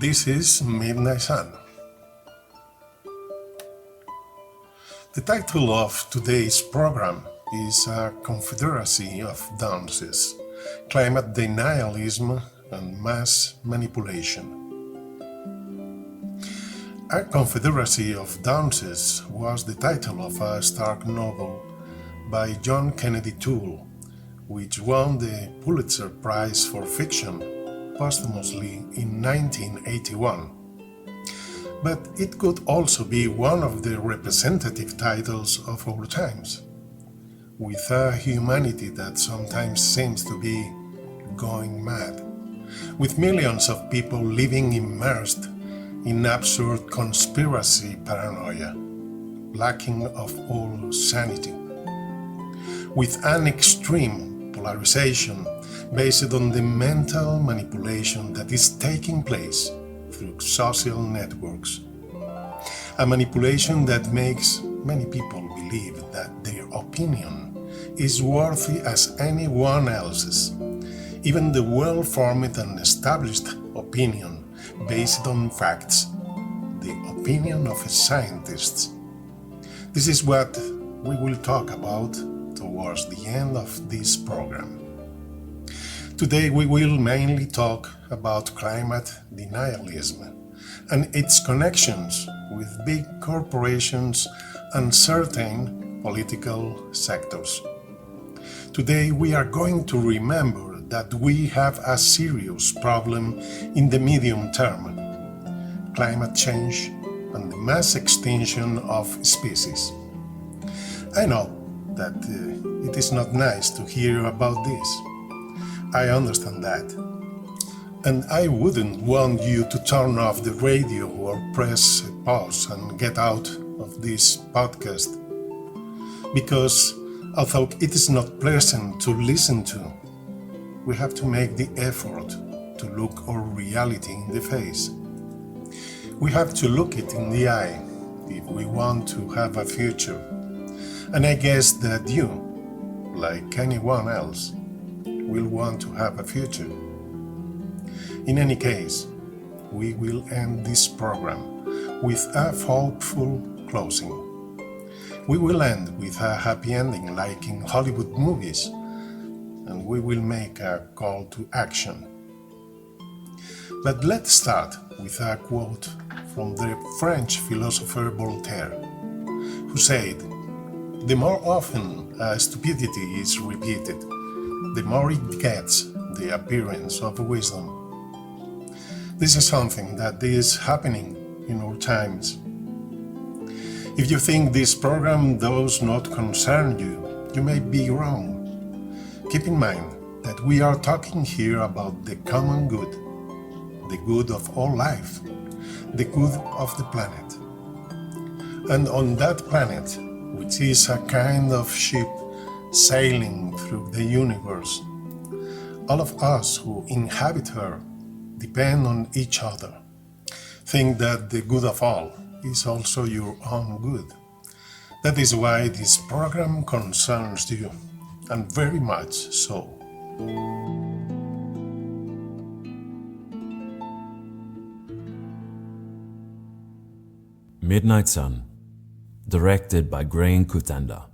This is Midnight Sun. The title of today's program is A Confederacy of Dunces, Climate Denialism and Mass Manipulation. A Confederacy of Dunces was the title of a stark novel by John Kennedy Toole, which won the Pulitzer Prize for Fiction posthumously in 1981. But it could also be one of the representative titles of all times, with a humanity that sometimes seems to be going mad, with millions of people living immersed in absurd conspiracy paranoia, lacking of all sanity, with an extreme polarization based on the mental manipulation that is taking place through social networks. A manipulation that makes many people believe that their opinion is worthy as anyone else's, even the well-formed and established opinion based on facts, the opinion of scientists. This is what we will talk about towards the end of this program. Today we will mainly talk about climate denialism and its connections with big corporations and certain political sectors. Today we are going to remember that we have a serious problem in the medium term: climate change and the mass extinction of species. I know that it is not nice to hear about this. I understand that. And I wouldn't want you to turn off the radio or press pause and get out of this podcast, because although it is not pleasant to listen to, we have to make the effort to look our reality in the face. We have to look it in the eye if we want to have a future. And I guess that you, like anyone else, will want to have a future. In any case, we will end this program with a hopeful closing. We will end with a happy ending like in Hollywood movies, and we will make a call to action. But let's start with a quote from the French philosopher Voltaire, who said, "The more often a stupidity is repeated, the more it gets the appearance of wisdom." This is something that is happening in our times. If you think this program does not concern you, you may be wrong. Keep in mind that we are talking here about the common good, the good of all life, the good of the planet. And on that planet, which is a kind of ship sailing through the universe, all of us who inhabit her depend on each other. Think that the good of all is also your own good. That is why this program concerns you, and very much so. Midnight Sun, directed by Grain Kutanda.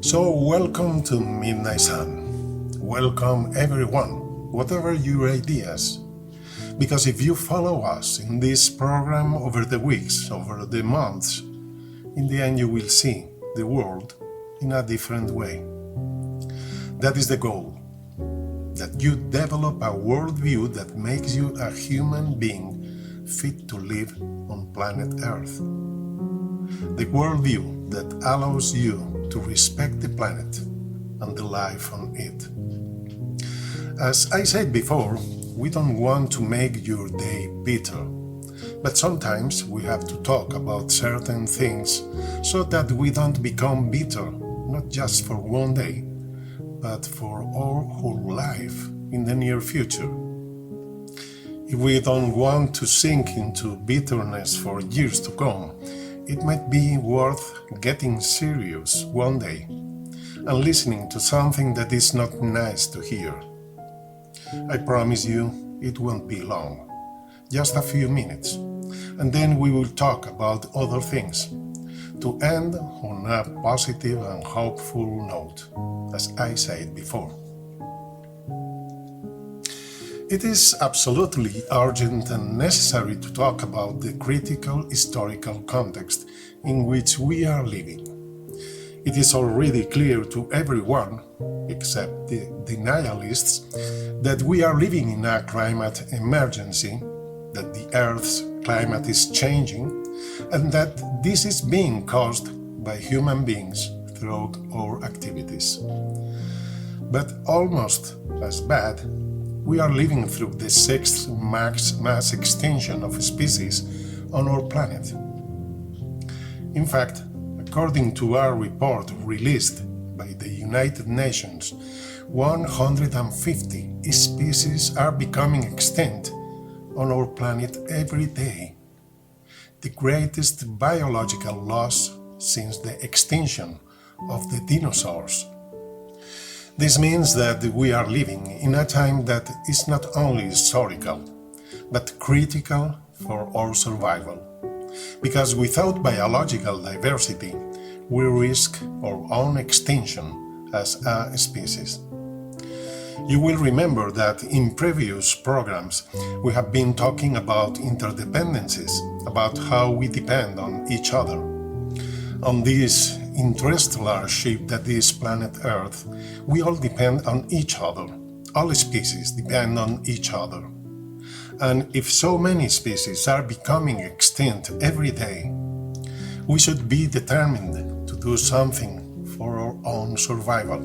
So welcome to Midnight Sun. Welcome everyone, whatever your ideas. Because if you follow us in this program over the weeks, over the months, in the end you will see the world in a different way. That is the goal, that you develop a worldview that makes you a human being fit to live on planet Earth. The worldview that allows you to respect the planet and the life on it. As I said before, we don't want to make your day bitter, but sometimes we have to talk about certain things so that we don't become bitter, not just for one day, but for our whole life in the near future. If we don't want to sink into bitterness for years to come, it might be worth getting serious one day and listening to something that is not nice to hear. I promise you it won't be long, just a few minutes, and then we will talk about other things, to end on a positive and hopeful note, as I said before. It is absolutely urgent and necessary to talk about the critical historical context in which we are living. It is already clear to everyone, except the denialists, that we are living in a climate emergency, that the Earth's climate is changing, and that this is being caused by human beings through our activities. But almost as bad, we are living through the sixth mass extinction of species on our planet. In fact, according to our report released by the United Nations, 150 species are becoming extinct on our planet every day, the greatest biological loss since the extinction of the dinosaurs. This means that we are living in a time that is not only historical, but critical for our survival. Because without biological diversity, we risk our own extinction as a species. You will remember that in previous programs we have been talking about interdependencies, about how we depend on each other. On this interstellar ship that is planet Earth, we all depend on each other. All species depend on each other. And if so many species are becoming extinct every day, we should be determined to do something for our own survival.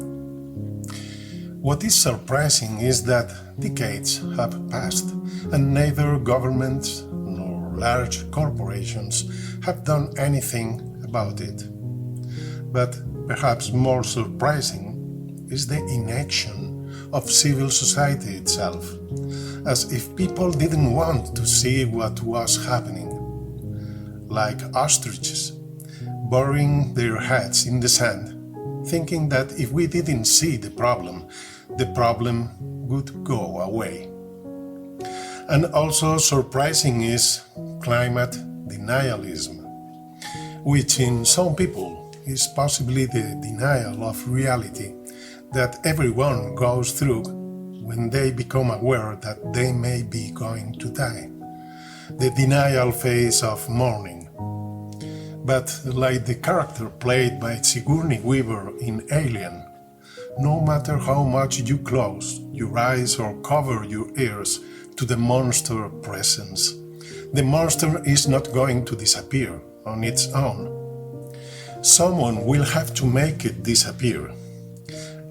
What is surprising is that decades have passed and neither governments nor large corporations have done anything about it. But perhaps more surprising is the inaction of civil society itself, as if people didn't want to see what was happening. Like ostriches, burying their heads in the sand, thinking that if we didn't see the problem would go away. And also surprising is climate denialism, which in some people is possibly the denial of reality that everyone goes through when they become aware that they may be going to die. The denial phase of mourning. But like the character played by Sigourney Weaver in Alien, no matter how much you close your eyes or cover your ears to the monster presence, the monster is not going to disappear on its own. Someone will have to make it disappear.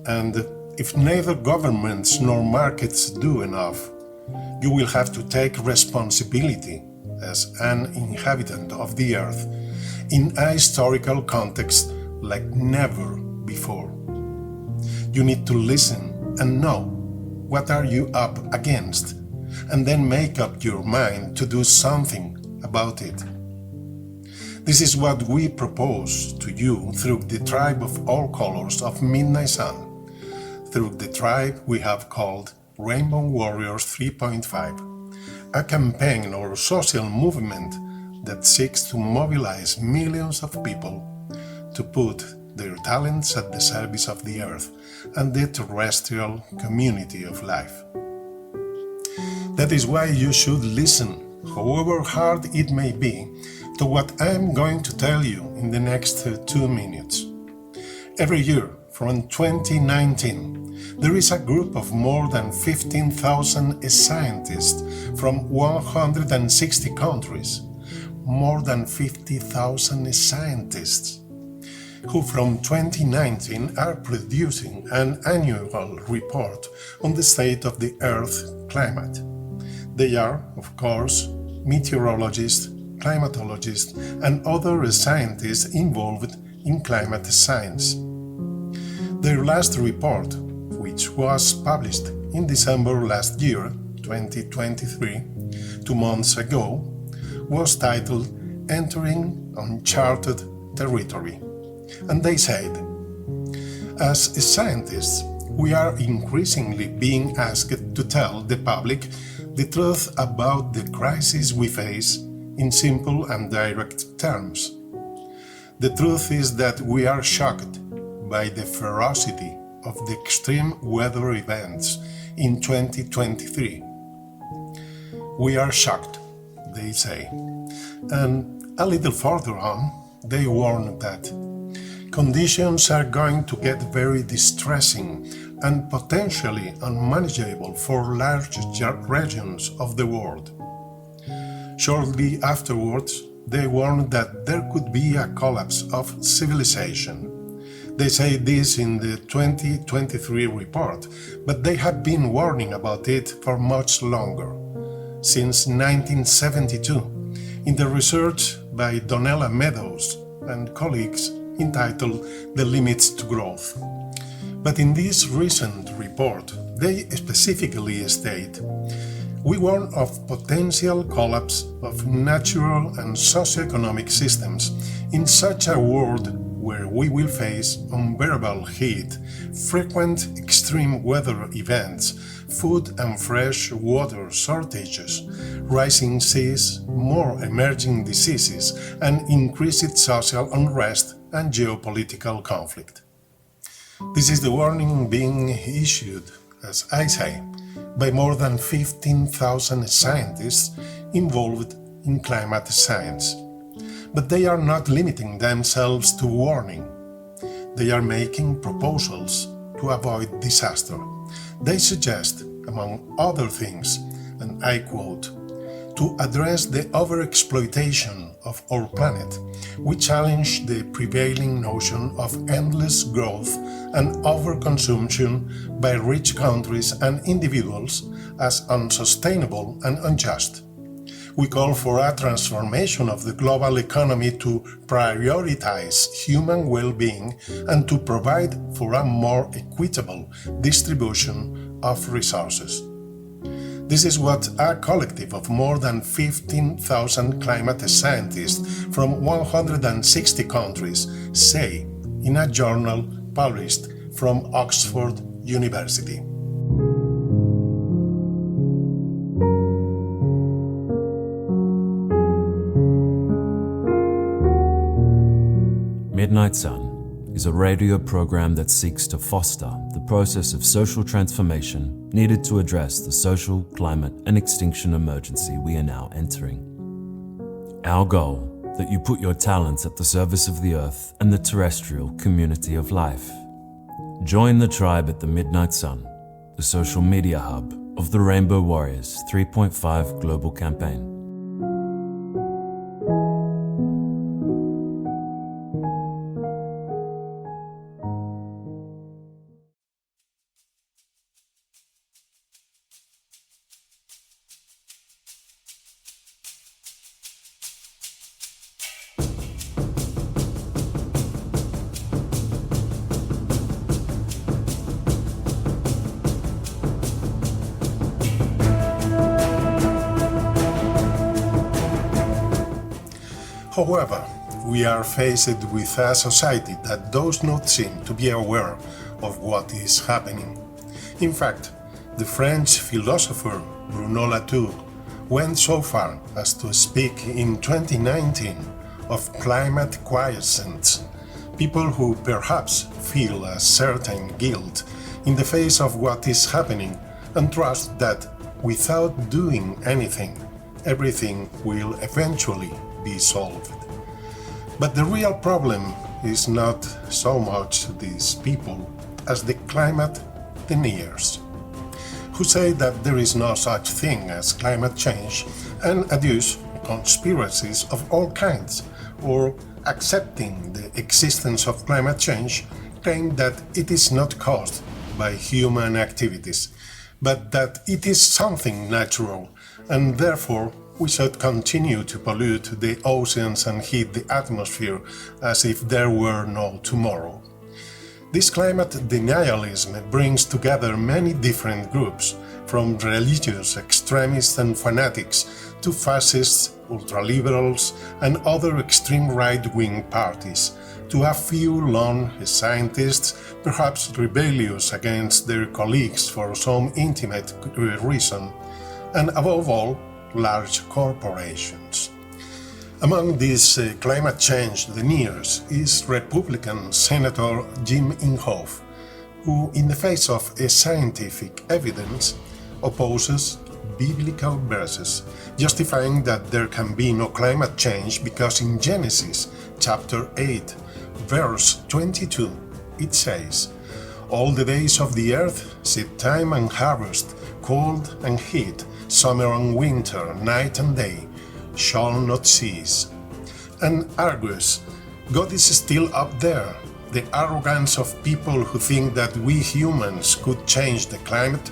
And if neither governments nor markets do enough, you will have to take responsibility as an inhabitant of the earth in a historical context like never before. You need to listen and know what are you up against, and then make up your mind to do something about it. This is what we propose to you through the Tribe of All Colors of Midnight Sun, through the tribe we have called Rainbow Warriors 3.5, a campaign or social movement that seeks to mobilize millions of people to put their talents at the service of the earth and the terrestrial community of life. That is why you should listen, however hard it may be, to what I am going to tell you in the next 2 minutes. Every year, from 2019, there is a group of more than 15,000 scientists from 160 countries, more than 50,000 scientists, who from 2019 are producing an annual report on the state of the Earth climate. They are, of course, meteorologists, climatologists, and other scientists involved in climate science. Their last report, which was published in December last year, 2023, 2 months ago, was titled Entering Uncharted Territory. And they said, as scientists, we are increasingly being asked to tell the public the truth about the crisis we face in simple and direct terms. The truth is that we are shocked by the ferocity of the extreme weather events in 2023. We are shocked, they say. And a little further on, they warn that conditions are going to get very distressing and potentially unmanageable for large regions of the world. Shortly afterwards, they warn that there could be a collapse of civilization. They say this in the 2023 report, but they have been warning about it for much longer, since 1972, in the research by Donella Meadows and colleagues entitled The Limits to Growth. But in this recent report, they specifically state, we warn of potential collapse of natural and socioeconomic systems in such a world where we will face unbearable heat, frequent extreme weather events, food and fresh water shortages, rising seas, more emerging diseases, and increased social unrest and geopolitical conflict. This is the warning being issued, as I say, by more than 15,000 scientists involved in climate science. But they are not limiting themselves to warning. They are making proposals to avoid disaster. They suggest, among other things, and I quote, to address the overexploitation of our planet, we challenge the prevailing notion of endless growth and overconsumption by rich countries and individuals as unsustainable and unjust. We call for a transformation of the global economy to prioritize human well-being and to provide for a more equitable distribution of resources. This is what a collective of more than 15,000 climate scientists from 160 countries say in a journal published from Oxford University. Midnight Sun is a radio program that seeks to foster the process of social transformation needed to address the social, climate, and extinction emergency we are now entering. Our goal, that you put your talents at the service of the Earth and the terrestrial community of life. Join the tribe at the Midnight Sun, the social media hub of the Rainbow Warriors 3.5 global campaign. However, we are faced with a society that does not seem to be aware of what is happening. In fact, the French philosopher Bruno Latour went so far as to speak in 2019 of climate quiescents, people who perhaps feel a certain guilt in the face of what is happening and trust that without doing anything, everything will eventually be solved. But the real problem is not so much these people as the climate deniers, who say that there is no such thing as climate change and adduce conspiracies of all kinds, or accepting the existence of climate change, claim that it is not caused by human activities, but that it is something natural, and therefore we should continue to pollute the oceans and heat the atmosphere as if there were no tomorrow. This climate denialism brings together many different groups, from religious extremists and fanatics to fascists, ultraliberals, and other extreme right-wing parties, to a few lone scientists, perhaps rebellious against their colleagues for some intimate reason, and above all, large corporations. Among these climate change deniers is Republican Senator Jim Inhofe, who, in the face of a scientific evidence, opposes biblical verses, justifying that there can be no climate change because in Genesis chapter 8, verse 22, it says, "All the days of the earth, seed time and harvest, cold and heat, summer and winter, night and day, shall not cease." And argues, God is still up there. The arrogance of people who think that we humans could change the climate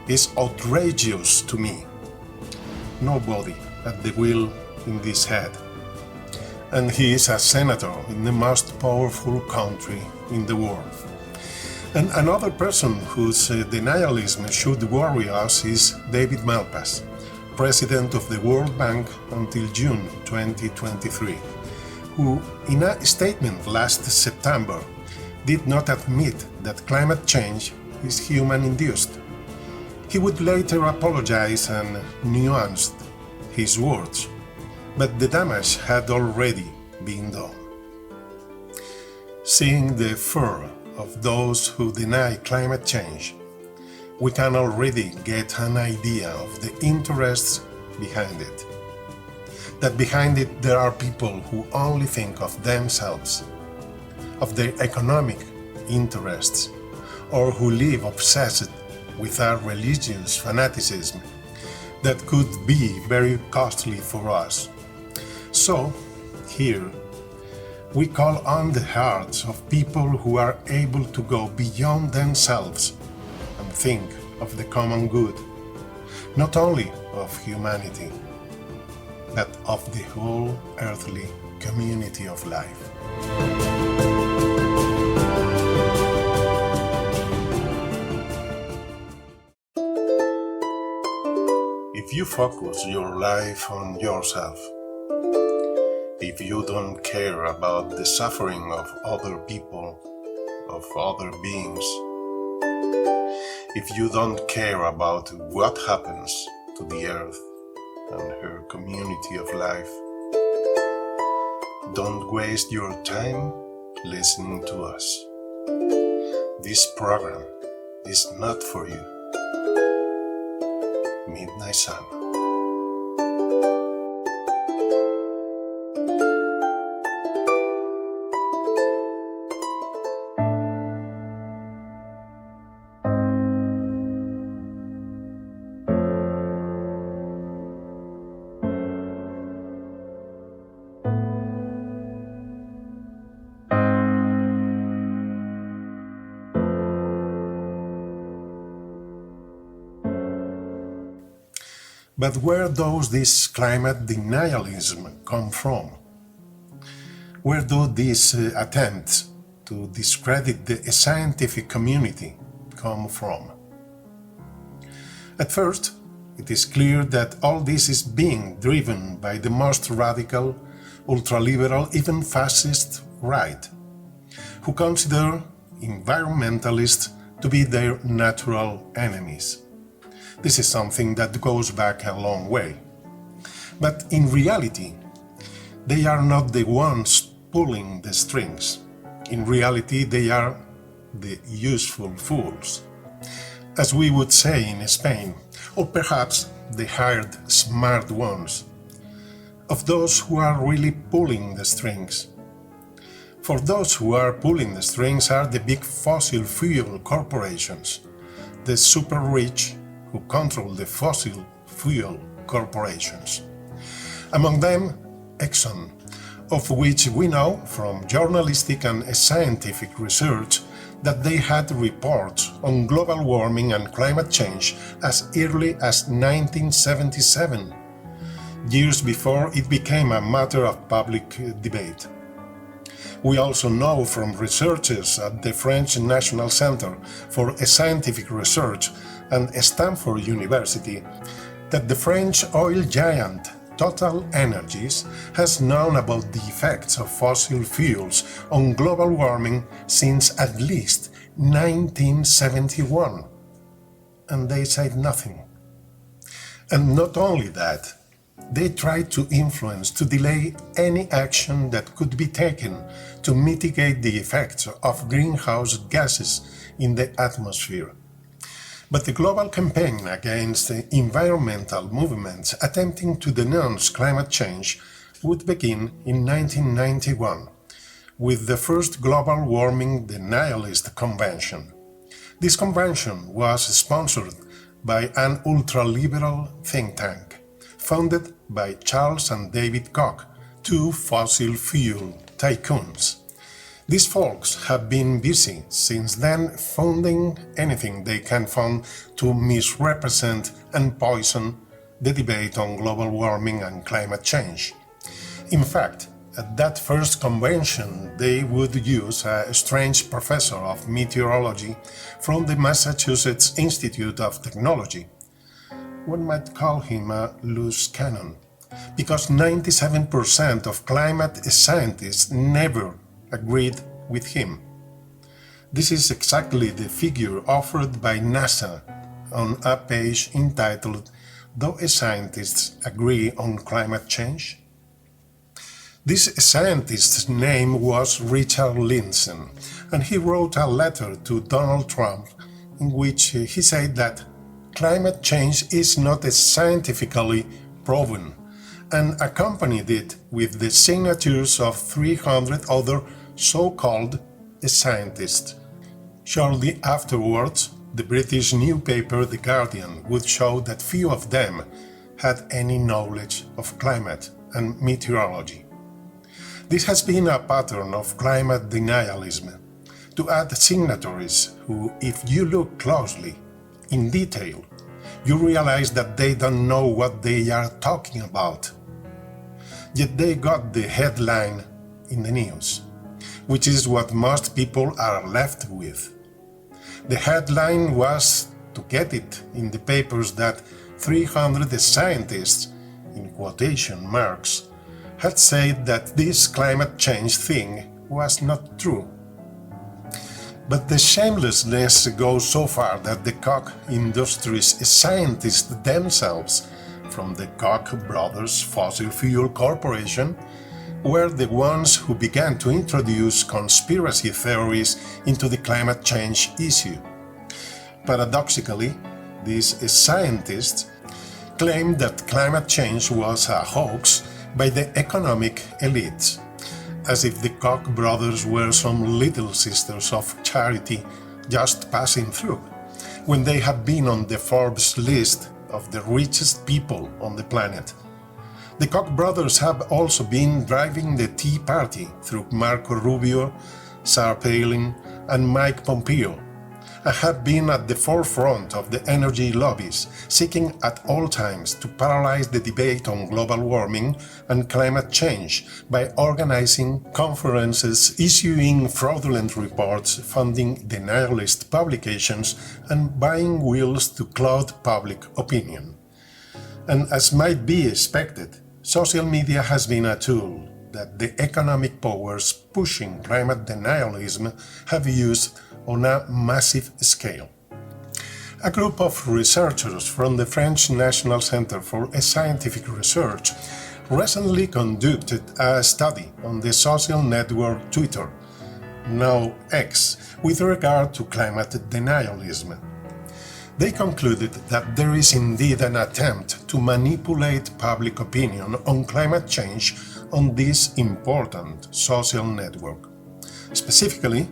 is outrageous to me. Nobody at the wheel in this head. And he is a senator in the most powerful country in the world. And another person whose denialism should worry us is David Malpass, president of the World Bank until June 2023, who, in a statement last September, did not admit that climate change is human-induced. He would later apologize and nuanced his words, but the damage had already been done. Seeing the fear of those who deny climate change, we can already get an idea of the interests behind it. That behind it there are people who only think of themselves, of their economic interests, or who live obsessed with a religious fanaticism that could be very costly for us. So, here, we call on the hearts of people who are able to go beyond themselves and think of the common good, not only of humanity, but of the whole earthly community of life. If you focus your life on yourself, if you don't care about the suffering of other people, of other beings, if you don't care about what happens to the earth and her community of life, don't waste your time listening to us. This program is not for you. Midnight Sun. But where does this climate denialism come from? Where do these attempts to discredit the scientific community come from? At first, it is clear that all this is being driven by the most radical, ultraliberal, even fascist right, who consider environmentalists to be their natural enemies. This is something that goes back a long way. But in reality, they are not the ones pulling the strings. In reality, they are the useful fools, as we would say in Spain, or perhaps the hired smart ones, of those who are really pulling the strings. For those who are pulling the strings are the big fossil fuel corporations, the super rich who control the fossil fuel corporations. Among them, Exxon, of which we know from journalistic and scientific research that they had reports on global warming and climate change as early as 1977, years before it became a matter of public debate. We also know from researchers at the French National Center for Scientific Research and Stanford University that the French oil giant Total Energies has known about the effects of fossil fuels on global warming since at least 1971. And they said nothing. And not only that, they tried to influence, to delay any action that could be taken to mitigate the effects of greenhouse gases in the atmosphere. But the global campaign against environmental movements attempting to denounce climate change would begin in 1991 with the first Global Warming Denialist Convention. This convention was sponsored by an ultra-liberal think tank founded by Charles and David Koch, two fossil fuel tycoons. These folks have been busy since then finding anything they can find to misrepresent and poison the debate on global warming and climate change. In fact, at that first convention, they would use a strange professor of meteorology from the Massachusetts Institute of Technology. One might call him a loose cannon, because 97% of climate scientists never agreed with him. This is exactly the figure offered by NASA on a page entitled "Do Scientists Agree on Climate Change?" This scientist's name was Richard Lindzen, and he wrote a letter to Donald Trump in which he said that climate change is not scientifically proven, and accompanied it with the signatures of 300 other so-called scientists. Shortly afterwards, the British newspaper The Guardian would show that few of them had any knowledge of climate and meteorology. This has been a pattern of climate denialism, to add signatories who, if you look closely, in detail, you realize that they don't know what they are talking about. Yet they got the headline in the news, which is what most people are left with. The headline was to get it in the papers that 300 scientists, in quotation marks, had said that this climate change thing was not true. But the shamelessness goes so far that the Koch Industries scientists themselves, from the Koch brothers Fossil Fuel Corporation, were the ones who began to introduce conspiracy theories into the climate change issue. Paradoxically, these scientists claimed that climate change was a hoax by the economic elites, as if the Koch brothers were some little sisters of charity just passing through, when they had been on the Forbes list of the richest people on the planet. The Koch brothers have also been driving the Tea Party through Marco Rubio, Sarah Palin, and Mike Pompeo, and have been at the forefront of the energy lobbies, seeking at all times to paralyze the debate on global warming and climate change by organizing conferences, issuing fraudulent reports, funding denialist publications, and buying wills to cloud public opinion. And as might be expected, social media has been a tool that the economic powers pushing climate denialism have used on a massive scale. A group of researchers from the French National Center for Scientific Research recently conducted a study on the social network Twitter, now X, with regard to climate denialism. They concluded that there is indeed an attempt to manipulate public opinion on climate change on this important social network, specifically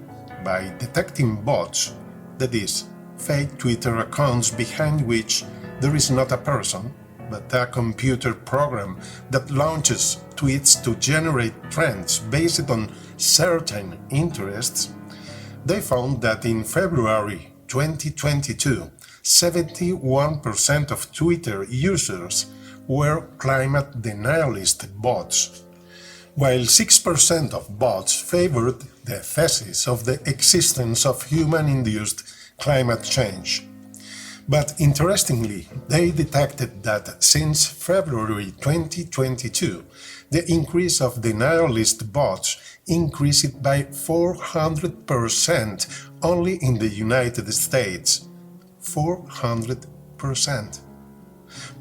by detecting bots, that is, fake Twitter accounts behind which there is not a person, but a computer program that launches tweets to generate trends based on certain interests, they found that in February 2022, 71% of Twitter users were climate denialist bots, while 6% of bots favored the thesis of the existence of human-induced climate change. But interestingly, they detected that since February 2022, the increase of denialist bots increased by 400% only in the United States. 400%.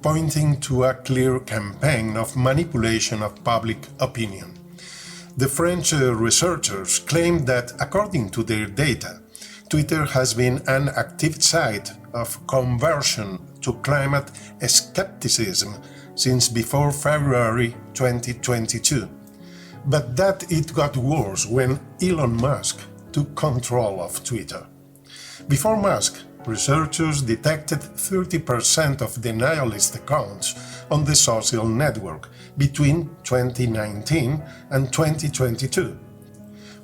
Pointing to a clear campaign of manipulation of public opinion. The French researchers claim that, according to their data, Twitter has been an active site of conversion to climate skepticism since before February 2022, but that it got worse when Elon Musk took control of Twitter. Before Musk, researchers detected 30% of denialist accounts on the social network between 2019 and 2022.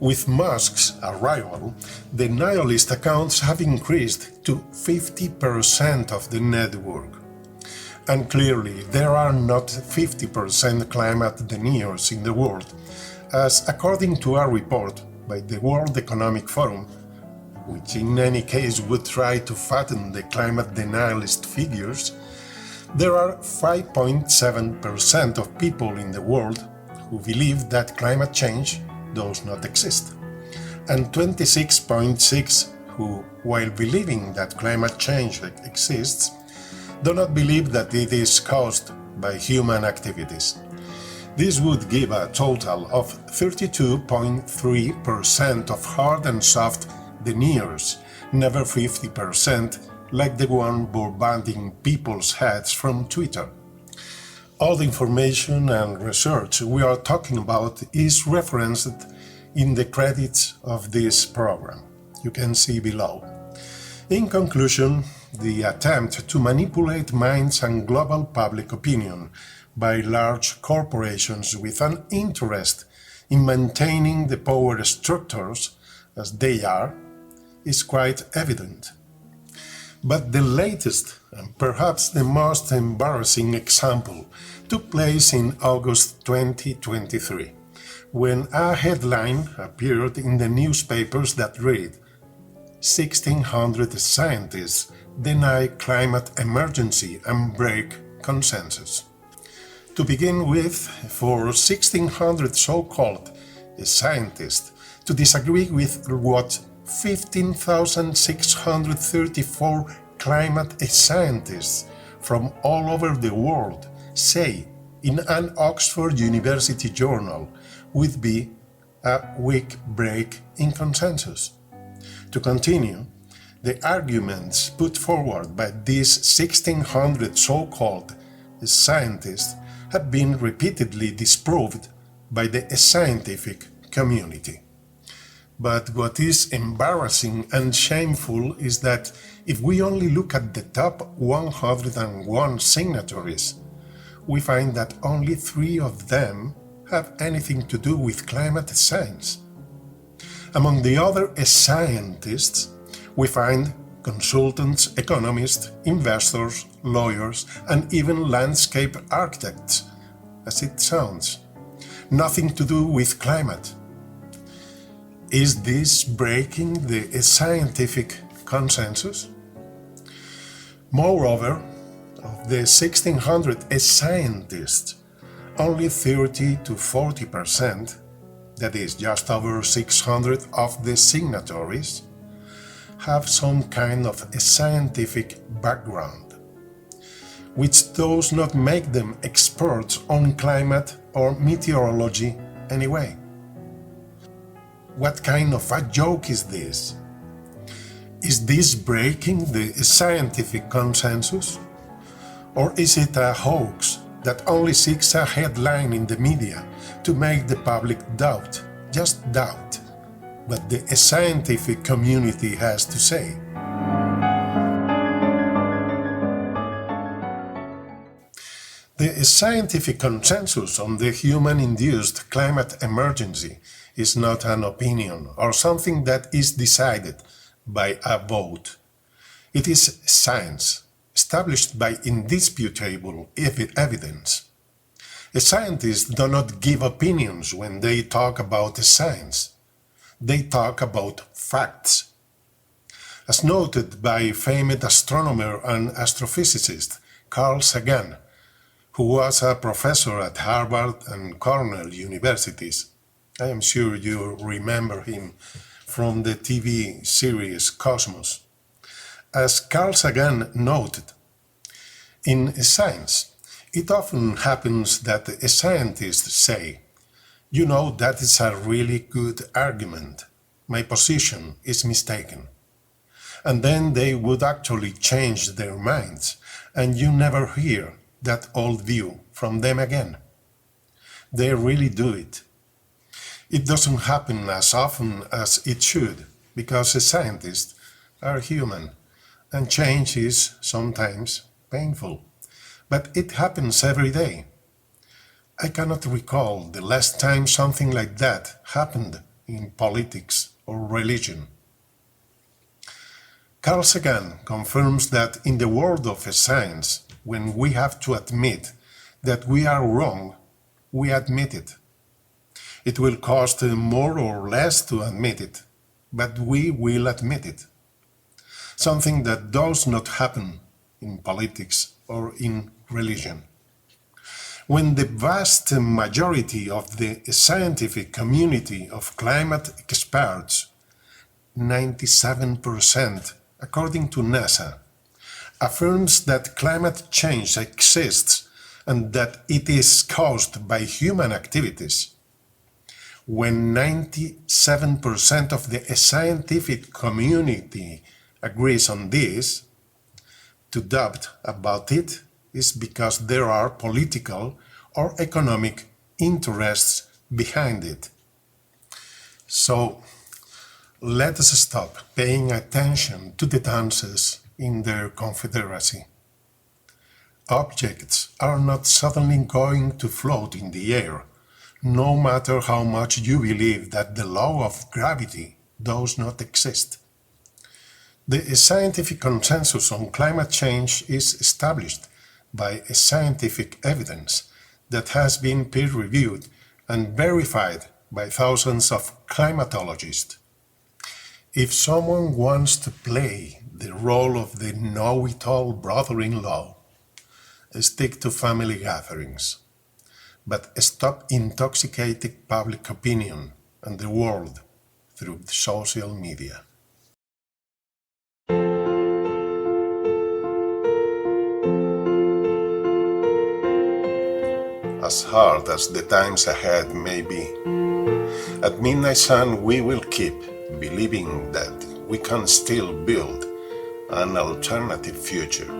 With Musk's arrival, denialist accounts have increased to 50% of the network. And clearly, there are not 50% climate deniers in the world, as according to a report by the World Economic Forum, which in any case would try to fatten the climate denialist figures, there are 5.7% of people in the world who believe that climate change does not exist, and 26.6% who, while believing that climate change exists, do not believe that it is caused by human activities. This would give a total of 32.3% of hard and soft deniers, never 50% like the one bombarding people's heads from Twitter. All the information and research we are talking about is referenced in the credits of this program. You can see below. In conclusion, the attempt to manipulate minds and global public opinion by large corporations with an interest in maintaining the power structures as they are is quite evident. But the latest and perhaps the most embarrassing example took place in August 2023, when a headline appeared in the newspapers that read, "1,600 scientists deny climate emergency and break consensus." To begin with, for 1,600 so-called scientists to disagree with what 15,634 climate scientists from all over the world say in an Oxford University journal would be a weak break in consensus. To continue, the arguments put forward by these 1,600 so-called scientists have been repeatedly disproved by the scientific community. But what is embarrassing and shameful is that if we only look at the top 101 signatories, we find that only 3 of them have anything to do with climate science. Among the other scientists, we find consultants, economists, investors, lawyers, and even landscape architects, as it sounds. Nothing to do with climate. Is this breaking the scientific consensus? Moreover, of the 1,600 scientists, only 30 to 40%, that is just over 600 of the signatories, have some kind of a scientific background, which does not make them experts on climate or meteorology anyway. What kind of a joke is this? Is this breaking the scientific consensus? Or is it a hoax that only seeks a headline in the media to make the public doubt, just doubt, what the scientific community has to say? The scientific consensus on the human-induced climate emergency is not an opinion or something that is decided by a vote. It is science, established by indisputable evidence. Scientists do not give opinions when they talk about science. They talk about facts. As noted by famed astronomer and astrophysicist Carl Sagan, who was a professor at Harvard and Cornell universities. I am sure you remember him from the TV series Cosmos. As Carl Sagan noted, in science, it often happens that scientists say, "You know, that is a really good argument. My position is mistaken." And then they would actually change their minds, and you never hear that old view from them again. They really do it. It doesn't happen as often as it should, because scientists are human, and change is sometimes painful. But it happens every day. I cannot recall the last time something like that happened in politics or religion. Carl Sagan confirms that in the world of science, when we have to admit that we are wrong, we admit it. It will cost more or less to admit it, but we will admit it. Something that does not happen in politics or in religion. When the vast majority of the scientific community of climate experts, 97%, according to NASA, affirms that climate change exists and that it is caused by human activities, when 97% of the scientific community agrees on this, to doubt about it is because there are political or economic interests behind it. So, let us stop paying attention to the Dunces in their Confederacy. Objects are not suddenly going to float in the air, no matter how much you believe that the law of gravity does not exist. The scientific consensus on climate change is established by scientific evidence that has been peer-reviewed and verified by thousands of climatologists. If someone wants to play the role of the know-it-all brother-in-law, stick to family gatherings, but stop intoxicating public opinion and the world through social media. As hard as the times ahead may be, at Midnight Sun we will keep believing that we can still build an alternative future.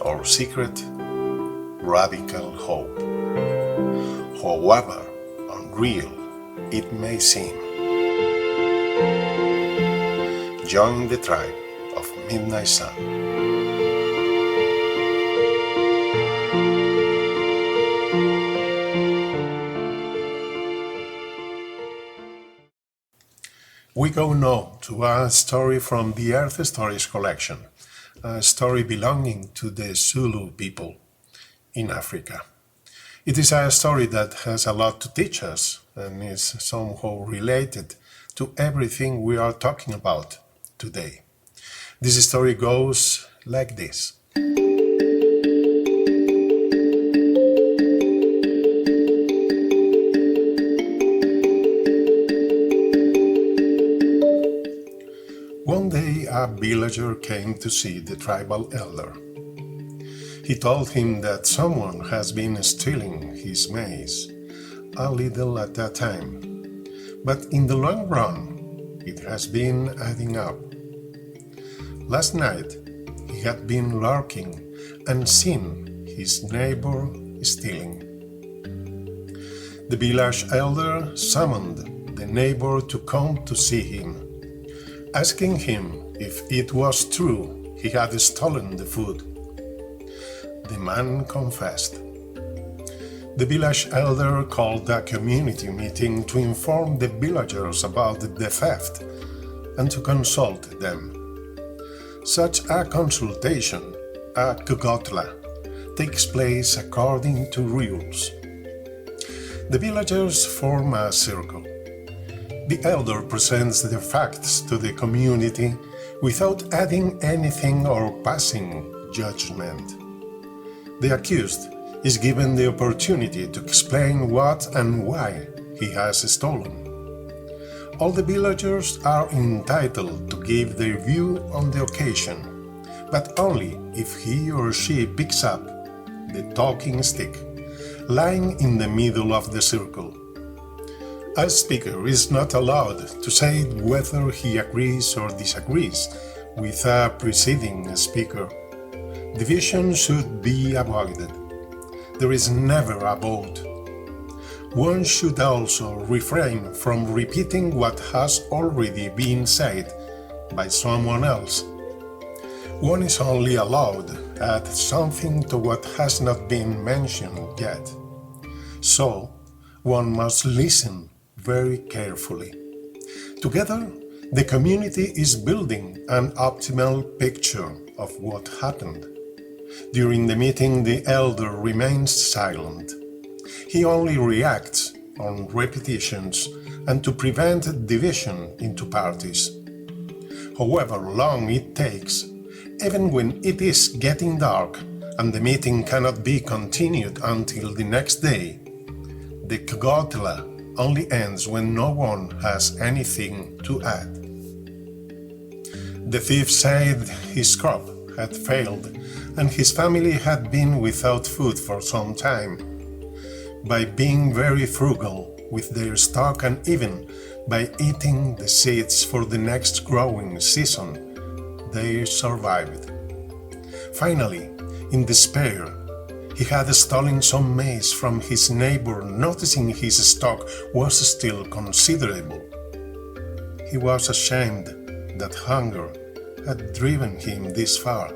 Our secret, radical hope, however unreal it may seem. Join the tribe of Midnight Sun. We go now to a story from the Earth Stories collection, a story belonging to the Zulu people in Africa. It is a story that has a lot to teach us and is somehow related to everything we are talking about today. This story goes like this. One day a villager came to see the tribal elder. He told him that someone has been stealing his maize, a little at a time, but in the long run it has been adding up. Last night he had been lurking and seen his neighbor stealing. The village elder summoned the neighbor to come to see him, asking him if it was true he had stolen the food. The man confessed. The village elder called a community meeting to inform the villagers about the theft and to consult them. Such a consultation, a kugotla, takes place according to rules. The villagers form a circle. The elder presents the facts to the community without adding anything or passing judgment. The accused is given the opportunity to explain what and why he has stolen. All the villagers are entitled to give their view on the occasion, but only if he or she picks up the talking stick lying in the middle of the circle. A speaker is not allowed to say whether he agrees or disagrees with a preceding speaker. Division should be avoided. There is never a vote. One should also refrain from repeating what has already been said by someone else. One is only allowed to add something to what has not been mentioned yet. So, one must listen very carefully. Together, the community is building an optimal picture of what happened. During the meeting, the elder remains silent. He only reacts on repetitions and to prevent division into parties. However long it takes, even when it is getting dark and the meeting cannot be continued until the next day, the kugotla only ends when no one has anything to add. The thief said his crop had failed and his family had been without food for some time. By being very frugal with their stock and even by eating the seeds for the next growing season, they survived. Finally, in despair, he had stolen some maize from his neighbor, noticing his stock was still considerable. He was ashamed that hunger had driven him this far.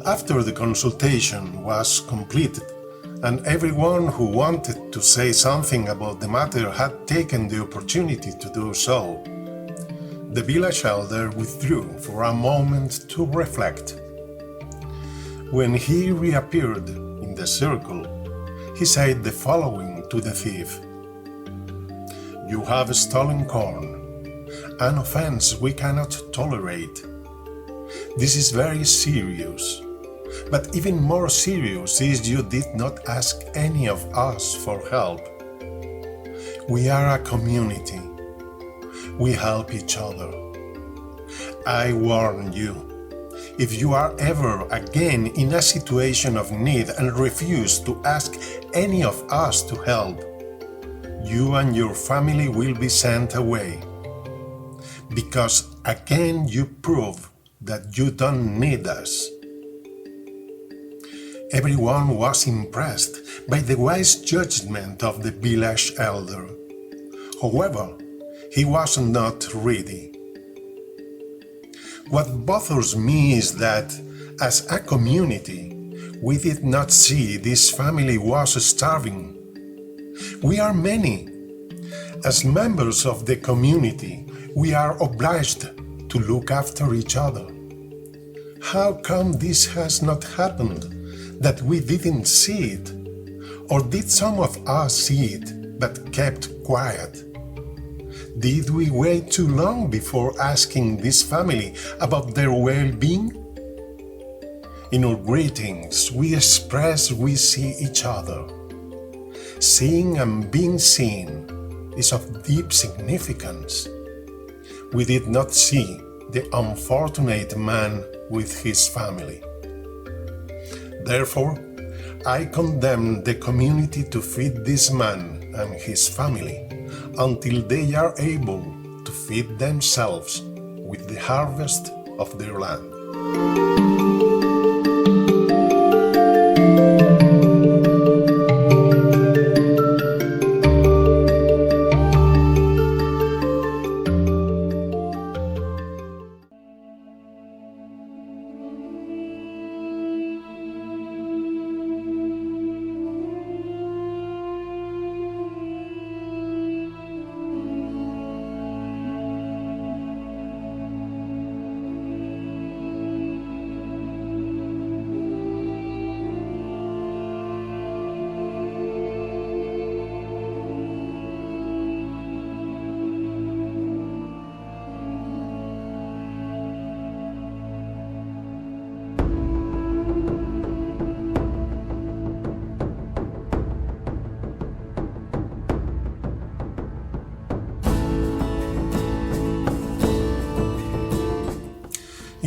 After the consultation was completed, and everyone who wanted to say something about the matter had taken the opportunity to do so, the village elder withdrew for a moment to reflect. When he reappeared in the circle, he said the following to the thief: "You have stolen corn, an offense we cannot tolerate. This is very serious. But even more serious is you did not ask any of us for help. We are a community. We help each other. I warn you, if you are ever again in a situation of need and refuse to ask any of us to help, you and your family will be sent away. Because again you prove that you don't need us." Everyone was impressed by the wise judgment of the village elder. However, he was not ready. What bothers me is that, as a community, we did not see this family was starving. We are many. As members of the community, we are obliged to look after each other. How come this has not happened? That we didn't see it? Or did some of us see it but kept quiet? Did we wait too long before asking this family about their well-being? In our greetings, we express we see each other. Seeing and being seen is of deep significance. We did not see the unfortunate man with his family. Therefore, I condemn the community to feed this man and his family until they are able to feed themselves with the harvest of their land.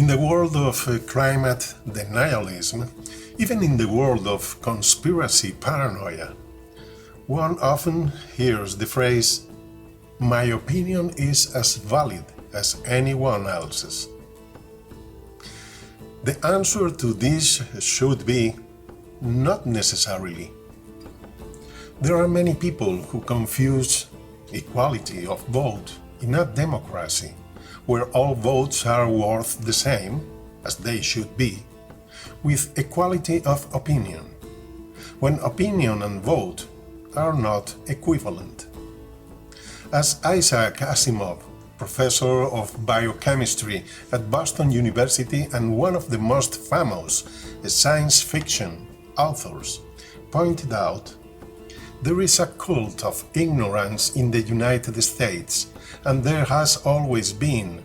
In the world of climate denialism, even in the world of conspiracy paranoia, one often hears the phrase, "My opinion is as valid as anyone else's." The answer to this should be, not necessarily. There are many people who confuse equality of vote in a democracy, where all votes are worth the same, as they should be, with equality of opinion, when opinion and vote are not equivalent. As Isaac Asimov, professor of biochemistry at Boston University and one of the most famous science fiction authors, pointed out, there is a cult of ignorance in the United States, and there has always been.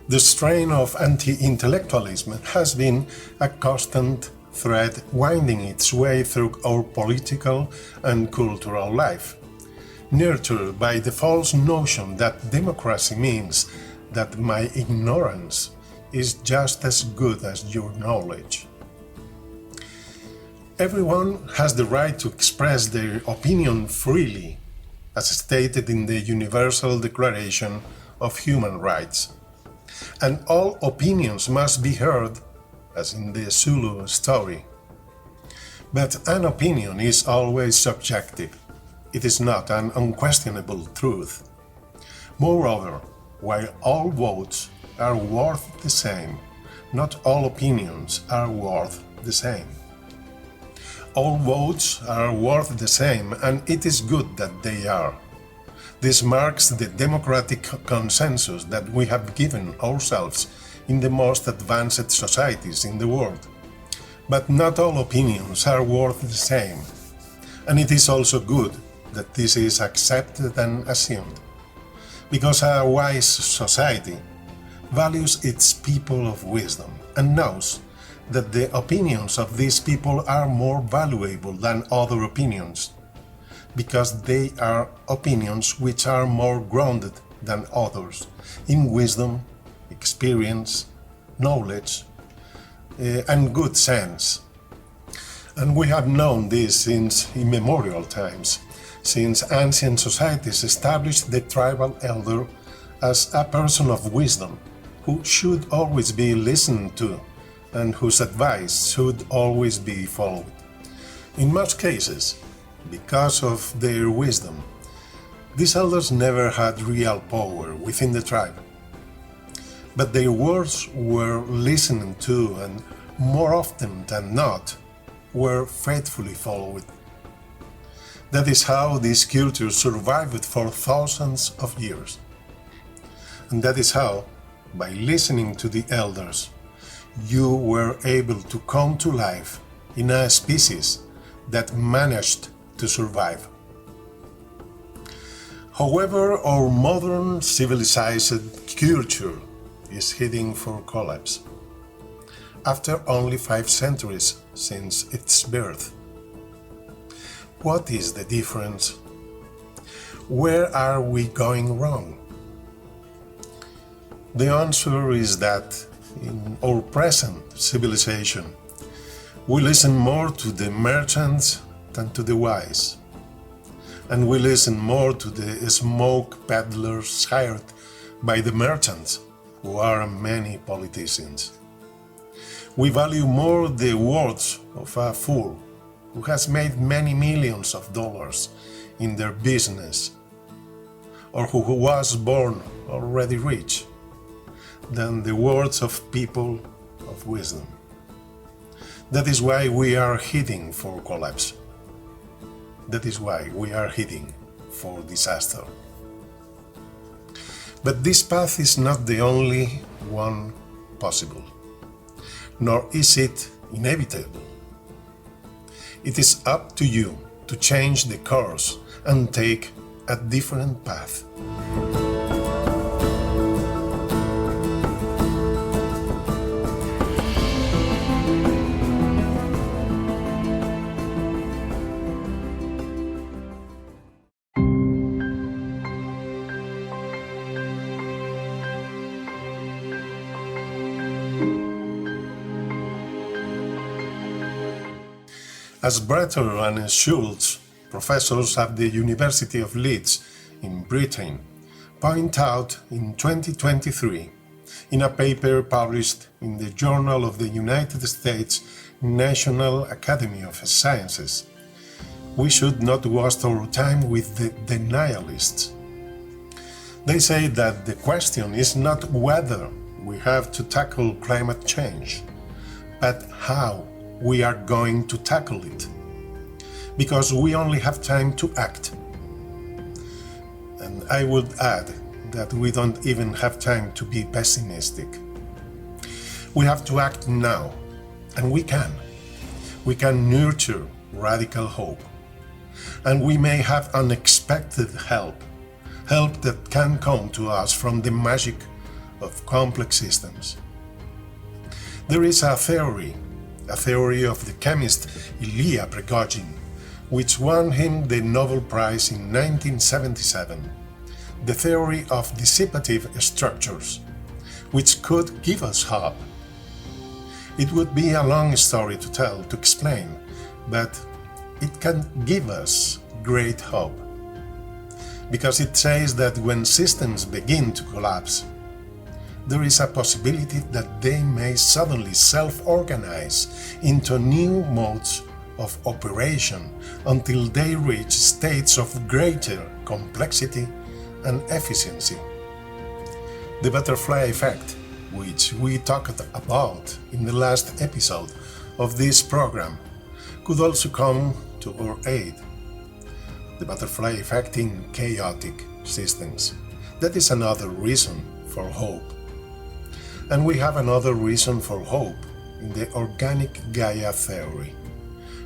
The strain of anti-intellectualism has been a constant thread winding its way through our political and cultural life, nurtured by the false notion that democracy means that my ignorance is just as good as your knowledge. Everyone has the right to express their opinion freely, as stated in the Universal Declaration of Human Rights. And all opinions must be heard, as in the Zulu story. But an opinion is always subjective. It is not an unquestionable truth. Moreover, while all votes are worth the same, not all opinions are worth the same. All votes are worth the same, and it is good that they are. This marks the democratic consensus that we have given ourselves in the most advanced societies in the world. But not all opinions are worth the same, and it is also good that this is accepted and assumed, because a wise society values its people of wisdom and knows that the opinions of these people are more valuable than other opinions, because they are opinions which are more grounded than others in wisdom, experience, knowledge, and good sense. And we have known this since immemorial times, since ancient societies established the tribal elder as a person of wisdom who should always be listened to and whose advice should always be followed. In most cases, because of their wisdom, these elders never had real power within the tribe, but their words were listened to and, more often than not, were faithfully followed. That is how this culture survived for thousands of years. And that is how, by listening to the elders, you were able to come to life in a species that managed to survive. However, our modern civilized culture is heading for collapse. After only 5 centuries since its birth. What is the difference? Where are we going wrong? The answer is that in our present civilization, we listen more to the merchants than to the wise, and we listen more to the smoke peddlers hired by the merchants, who are many politicians. We value more the words of a fool who has made many millions of dollars in their business, or who was born already rich, than the words of people of wisdom. That is why we are heading for collapse. That is why we are heading for disaster. But this path is not the only one possible, nor is it inevitable. It is up to you to change the course and take a different path. As Bretter and Schultz, professors at the University of Leeds in Britain, point out in 2023 in a paper published in the Journal of the United States National Academy of Sciences, we should not waste our time with the denialists. They say that the question is not whether we have to tackle climate change, but how we are going to tackle it, because we only have time to act. And I would add that we don't even have time to be pessimistic. We have to act now, and we can. We can nurture radical hope. And we may have unexpected help that can come to us from the magic of complex systems. There is a theory of the chemist Ilya Prigogine, which won him the Nobel Prize in 1977, the theory of dissipative structures, which could give us hope. It would be a long story to explain, but it can give us great hope, because it says that when systems begin to collapse, there is a possibility that they may suddenly self-organize into new modes of operation until they reach states of greater complexity and efficiency. The butterfly effect, which we talked about in the last episode of this program, could also come to our aid. The butterfly effect in chaotic systems. That is another reason for hope. And we have another reason for hope in the organic Gaia theory,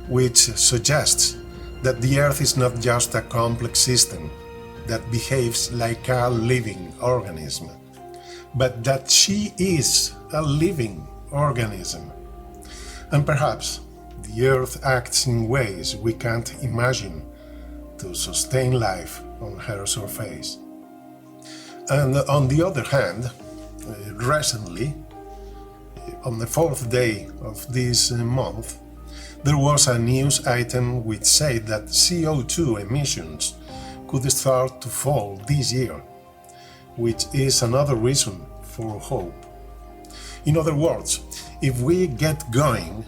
which suggests that the Earth is not just a complex system that behaves like a living organism, but that she is a living organism. And perhaps the Earth acts in ways we can't imagine to sustain life on her surface. And on the other hand, recently, on the 4th day of this month, there was a news item which said that CO2 emissions could start to fall this year, which is another reason for hope. In other words, if we get going,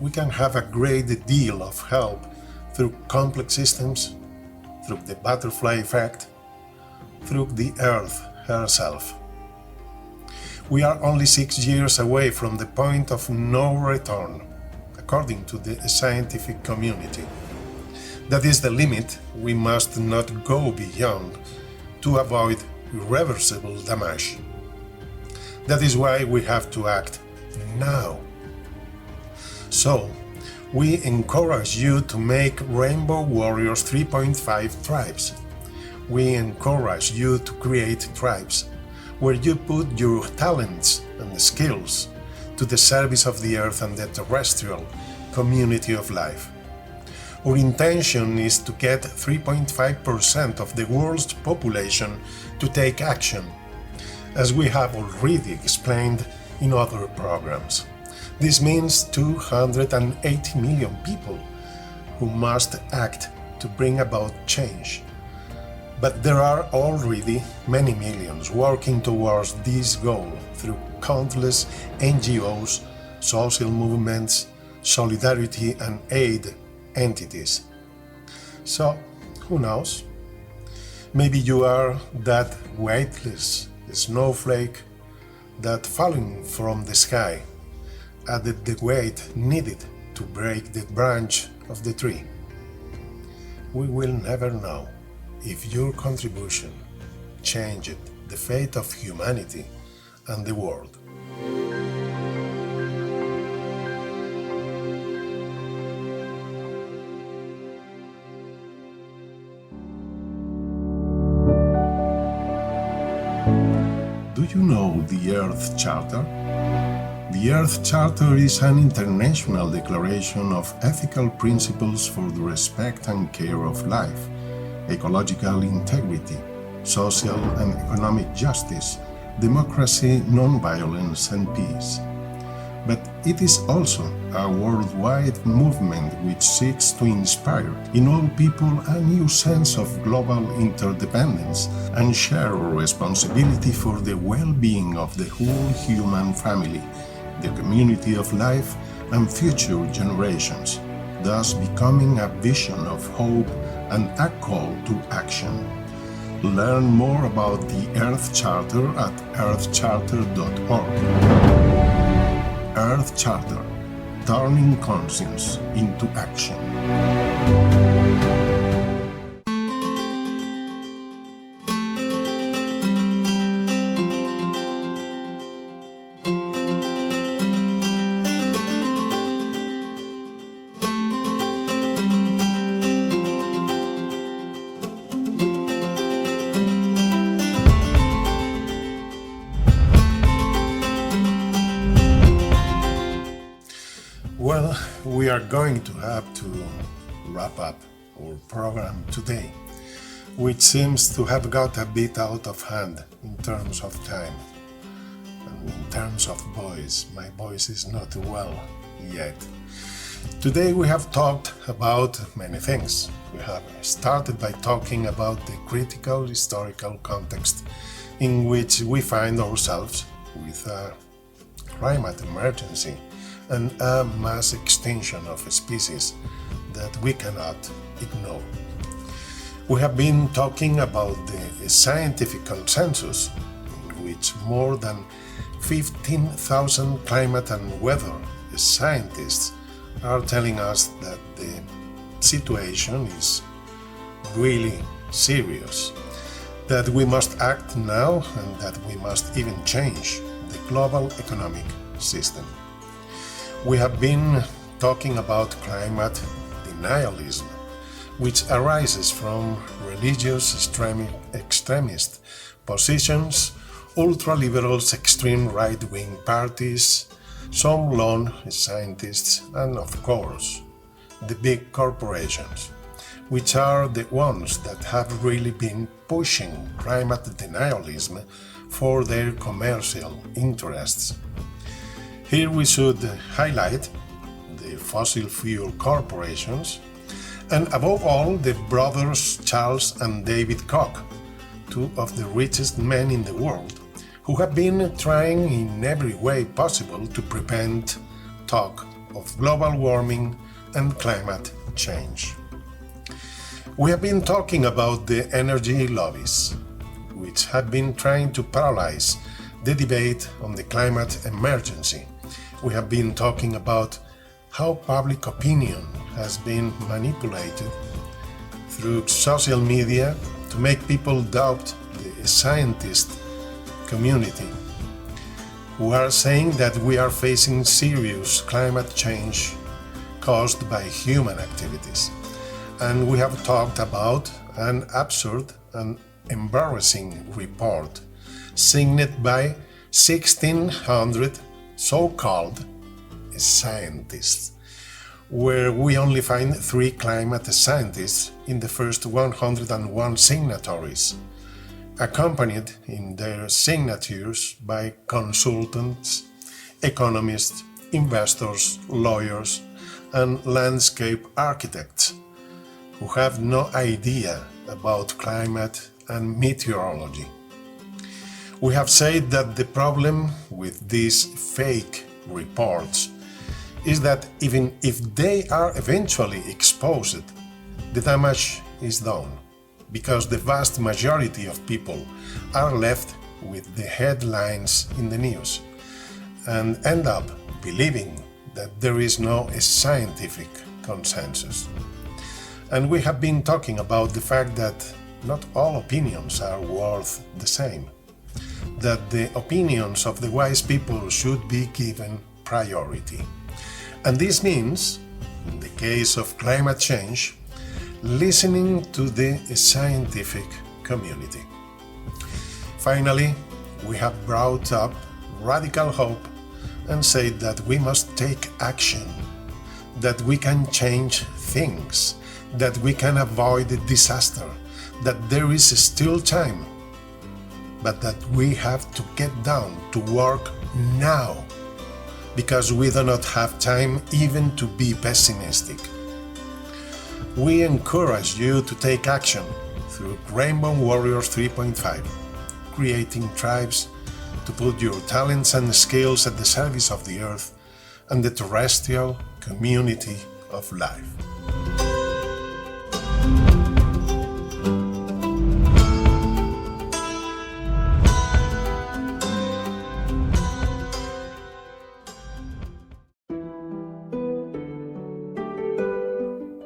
we can have a great deal of help through complex systems, through the butterfly effect, through the Earth herself. We are only 6 years away from the point of no return, according to the scientific community. That is the limit we must not go beyond to avoid irreversible damage. That is why we have to act now. So, we encourage you to make Rainbow Warriors 3.5 tribes. We encourage you to create tribes where you put your talents and skills to the service of the Earth and the terrestrial community of life. Our intention is to get 3.5% of the world's population to take action, as we have already explained in other programs. This means 280 million people who must act to bring about change. But there are already many millions working towards this goal through countless NGOs, social movements, solidarity and aid entities. So, who knows? Maybe you are that weightless snowflake that falling from the sky added the weight needed to break the branch of the tree. We will never know if your contribution changed the fate of humanity and the world. Do you know the Earth Charter? The Earth Charter is an international declaration of ethical principles for the respect and care of life, ecological integrity, social and economic justice, democracy, non-violence and peace. but it is also a worldwide movement which seeks to inspire in all people a new sense of global interdependence and shared responsibility for the well-being of the whole human family, the community of life, and future generations, thus becoming a vision of hope and a call to action. Learn more about the Earth Charter at earthcharter.org. Earth Charter, turning conscience into action. Well, we are going to have to wrap up our program today, which seems to have got a bit out of hand in terms of time. And in terms of voice, my voice is not well yet. Today we have talked about many things. We have started by talking about the critical historical context in which we find ourselves with a climate emergency and a mass extinction of species that we cannot ignore. We have been talking about the scientific consensus in which more than 15,000 climate and weather scientists are telling us that the situation is really serious, that we must act now and that we must even change the global economic system. We have been talking about climate denialism, which arises from religious extremist positions, ultra-liberals, extreme right-wing parties, some lone scientists, and of course, the big corporations, which are the ones that have really been pushing climate denialism for their commercial interests. Here we should highlight the fossil fuel corporations and above all the brothers Charles and David Koch, two of the richest men in the world, who have been trying in every way possible to prevent talk of global warming and climate change. We have been talking about the energy lobbies, which have been trying to paralyze the debate on the climate emergency. We have been talking about how public opinion has been manipulated through social media to make people doubt the scientist community, who are saying that we are facing serious climate change caused by human activities. And we have talked about an absurd and embarrassing report signed by 1,600 so-called scientists, where we only find 3 climate scientists in the first 101 signatories, accompanied in their signatures by consultants, economists, investors, lawyers, and landscape architects, who have no idea about climate and meteorology. We have said that the problem with these fake reports is that even if they are eventually exposed, the damage is done, because the vast majority of people are left with the headlines in the news and end up believing that there is no scientific consensus. And we have been talking about the fact that not all opinions are worth the same, that the opinions of the wise people should be given priority. And this means, in the case of climate change, listening to the scientific community. Finally, we have brought up radical hope and said that we must take action, that we can change things, that we can avoid disaster, that there is still time, but that we have to get down to work now, because we do not have time even to be pessimistic. We encourage you to take action through Rainbow Warriors 3.5, creating tribes to put your talents and skills at the service of the earth and the terrestrial community of life.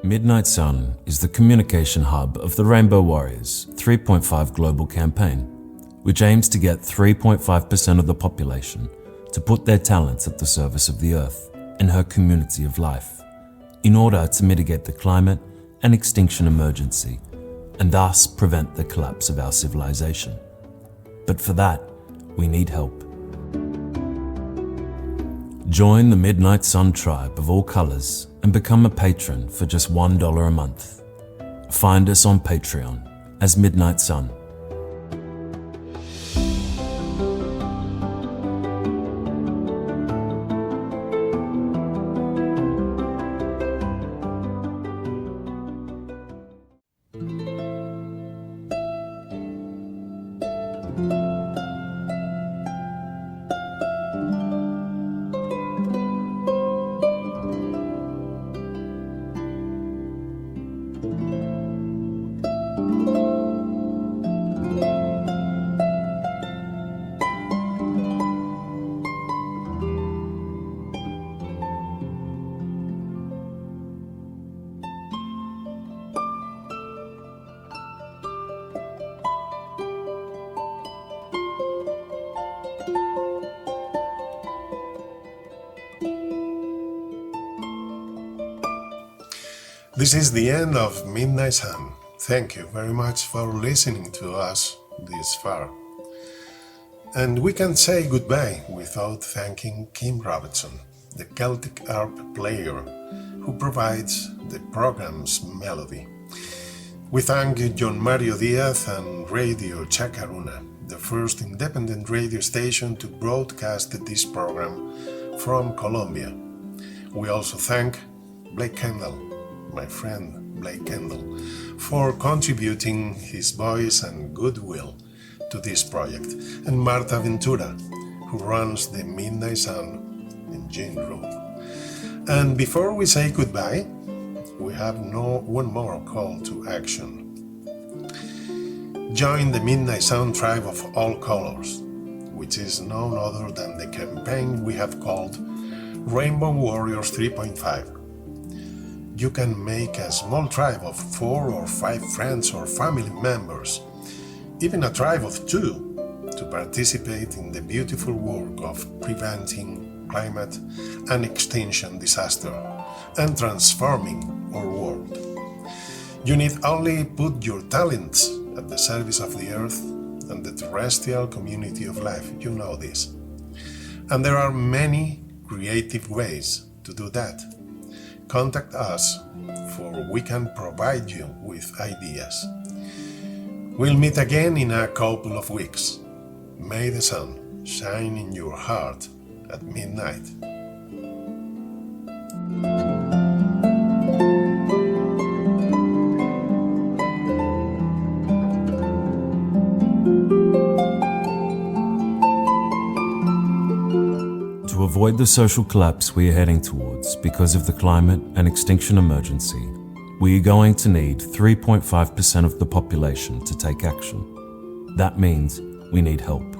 Midnight Sun is the communication hub of the Rainbow Warriors 3.5 global campaign, which aims to get 3.5% of the population to put their talents at the service of the Earth and her community of life, in order to mitigate the climate and extinction emergency, and thus prevent the collapse of our civilization. But for that, we need help. Join the Midnight Sun tribe of all colors and become a patron for just $1 a month. Find us on Patreon as Midnight Sun. This is the end of Midnight Sun. Thank you very much for listening to us this far. And we can say goodbye without thanking Kim Robertson, the Celtic harp player who provides the program's melody. We thank John Mario Diaz and Radio Chacaruna, the first independent radio station to broadcast this program from Colombia. We also thank Blake Kendall, my friend Blake Kendall, for contributing his voice and goodwill to this project, and Marta Ventura, who runs the Midnight Sun engine room. And before we say goodbye, we have one more call to action. Join the Midnight Sun tribe of all colors, which is none other than the campaign we have called Rainbow Warriors 3.5. You can make a small tribe of 4 or 5 friends or family members, even a tribe of 2, to participate in the beautiful work of preventing climate and extinction disaster and transforming our world. You need only put your talents at the service of the earth and the terrestrial community of life. You know this. And there are many creative ways to do that. Contact us, for we can provide you with ideas. We'll meet again in a couple of weeks. May the sun shine in your heart at midnight. To avoid the social collapse we are heading towards because of the climate and extinction emergency, we are going to need 3.5% of the population to take action. That means we need help.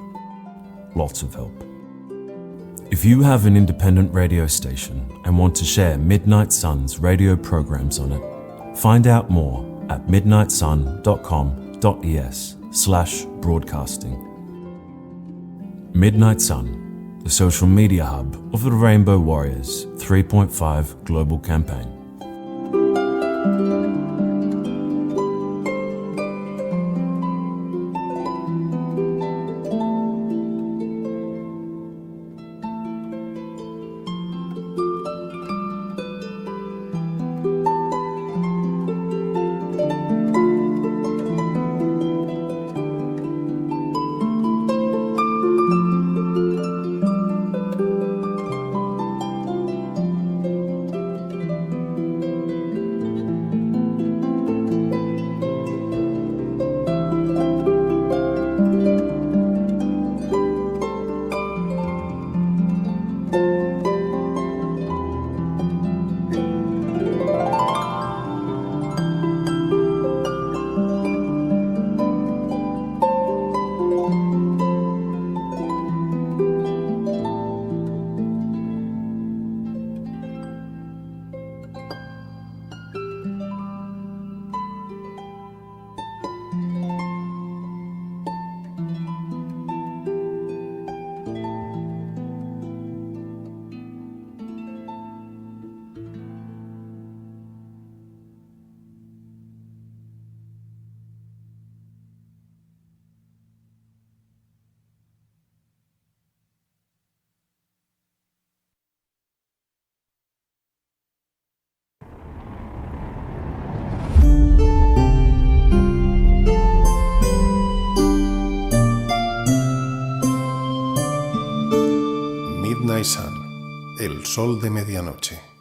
Lots of help. If you have an independent radio station and want to share Midnight Sun's radio programs on it, find out more at midnightsun.com.es/broadcasting. Midnight Sun, the social media hub of the Rainbow Warriors 3.5 global campaign. Midnight Sun, el sol de medianoche.